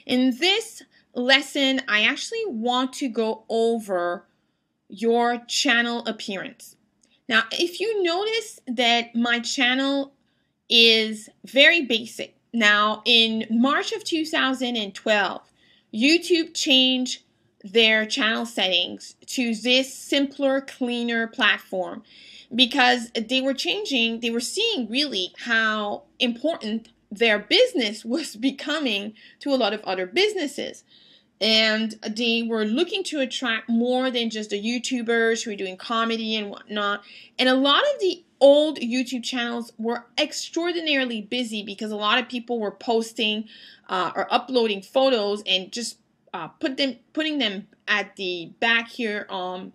In this lesson, I actually want to go over your channel appearance. Now, if you notice that my channel is very basic. Now, in March of 2012, YouTube changed their channel settings to this simpler, cleaner platform because they were seeing really how important their business was becoming to a lot of other businesses. And they were looking to attract more than just the YouTubers who were doing comedy and whatnot. And a lot of the old YouTube channels were extraordinarily busy because a lot of people were posting or uploading photos and just putting them at the back here. And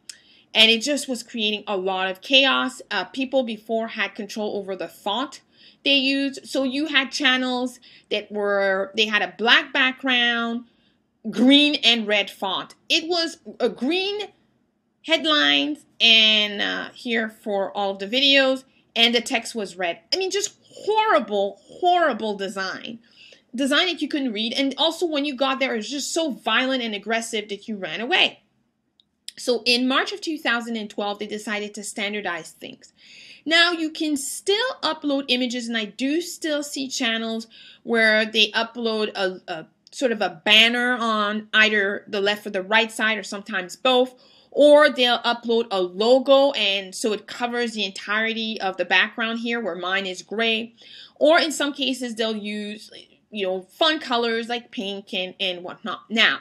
it just was creating a lot of chaos. People before had control over the font they used. So you had channels that they had a black background, green and red font. It was a green headlines and here for all of the videos, and the text was red. I mean, just horrible design that you couldn't read. And also when you got there, it was just so violent and aggressive that you ran away. So in March of 2012, they decided to standardize things. Now you can still upload images, and I do still see channels where they upload a sort of a banner on either the left or the right side, or sometimes both, or they'll upload a logo, and so it covers the entirety of the background here, where mine is gray. Or in some cases they'll use, fun colors like pink and whatnot. Now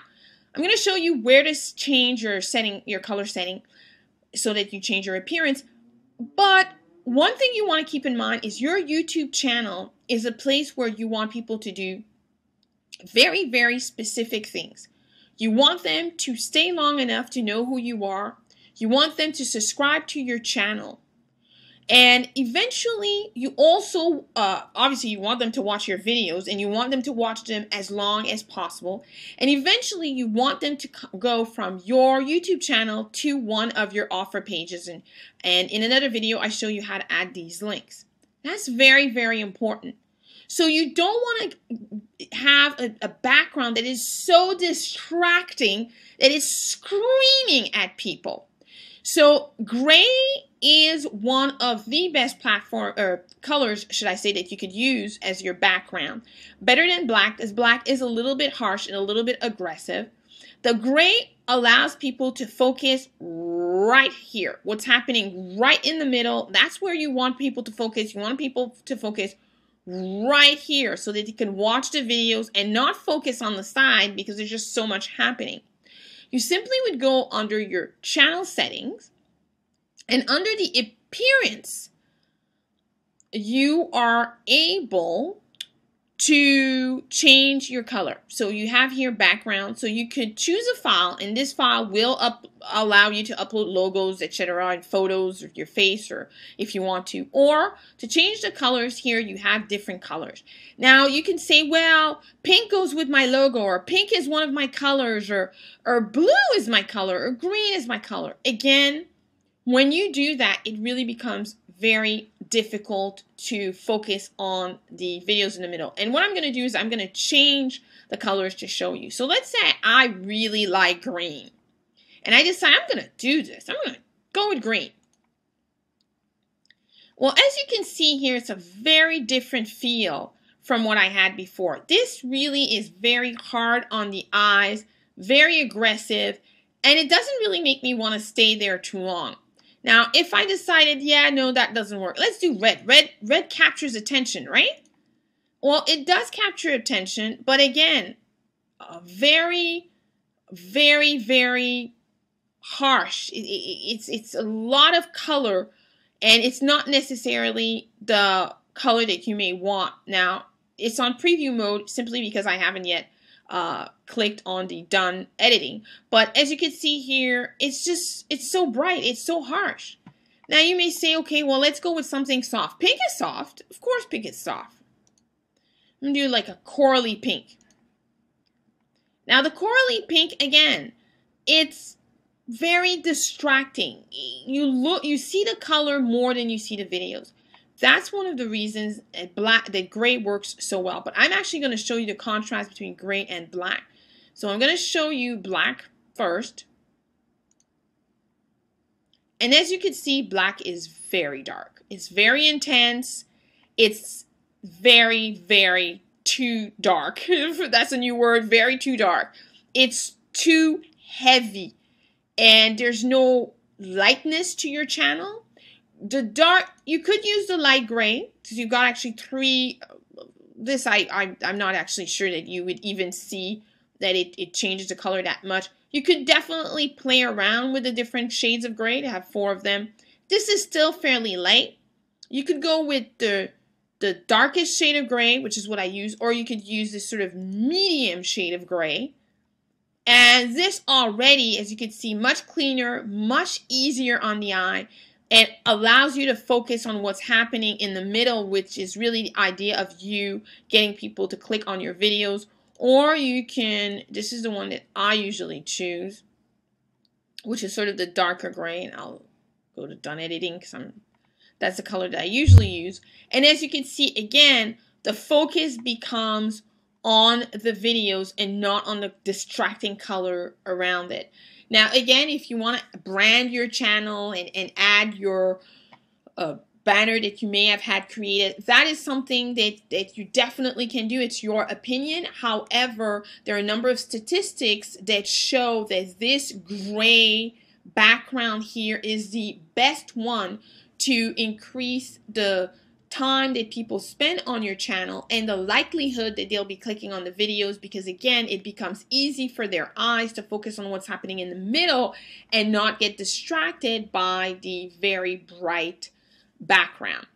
I'm going to show you where to change your color setting so that you change your appearance. But one thing you want to keep in mind is your YouTube channel is a place where you want people to do very specific things. You want them to stay long enough to know who you are. You want them to subscribe to your channel. And eventually, you also, obviously, you want them to watch your videos, and you want them to watch them as long as possible. And eventually, you want them to go from your YouTube channel to one of your offer pages. And in another video, I show you how to add these links. That's very important. So you don't want to have a background that is so distracting that it's screaming at people. So gray is one of the best colors, should I say, that you could use as your background. Better than black, as black is a little bit harsh and a little bit aggressive. The gray allows people to focus right here. What's happening right in the middle, that's where you want people to focus. You want people to focus right here so that you can watch the videos and not focus on the side because there's just so much happening. You simply would go under your channel settings, and under the appearance, you are able to change your color. So you have here background, so you could choose a file, and this file will allow you to upload logos, etc., and photos of your face, or if you want to. Or to change the colors here, you have different colors. Now you can say, well, pink goes with my logo, or pink is one of my colors, or blue is my color, or green is my color. Again, when you do that, it really becomes very difficult to focus on the videos in the middle. And what I'm going to do is I'm going to change the colors to show you. So let's say I really like green, and I decide I'm going to do this. I'm going to go with green. Well, as you can see here, it's a very different feel from what I had before. This really is very hard on the eyes, very aggressive, and it doesn't really make me want to stay there too long. Now, if I decided, yeah, no, that doesn't work. Let's do red. Red captures attention, right? Well, it does capture attention, but again, very harsh. It's a lot of color, and it's not necessarily the color that you may want. Now, it's on preview mode simply because I haven't yet clicked on the done editing. But as you can see here, it's so bright, it's so harsh. Now you may say, okay, well, let's go with something soft. Pink is soft. Of course pink is soft. I'm gonna do like a corally pink. Now the corally pink, again, it's very distracting. You see the color more than you see the videos. That's one of the reasons that gray works so well. But I'm actually going to show you the contrast between gray and black. So I'm going to show you black first. And as you can see, black is very dark. It's very intense. It's very, very too dark. That's a new word, very too dark. It's too heavy. And there's no lightness to your channel. The dark, you could use the light gray, because you've got actually three. This, I'm not actually sure that you would even see that it changes the color that much. You could definitely play around with the different shades of gray to have 4 of them. This is still fairly light. You could go with the darkest shade of gray, which is what I use, or you could use this sort of medium shade of gray. And this already, as you can see, much cleaner, much easier on the eye, and allows you to focus on what's happening in the middle, which is really the idea of you getting people to click on your videos. Or you can, this is the one that I usually choose, which is sort of the darker gray, and I'll go to done editing because that's the color that I usually use. And as you can see, again, the focus becomes on the videos and not on the distracting color around it. Now, again, if you want to brand your channel and add your banner that you may have had created, that is something that you definitely can do. It's your opinion. However, there are a number of statistics that show that this gray background here is the best one to increase the time that people spend on your channel and the likelihood that they'll be clicking on the videos, because again, it becomes easy for their eyes to focus on what's happening in the middle and not get distracted by the very bright background.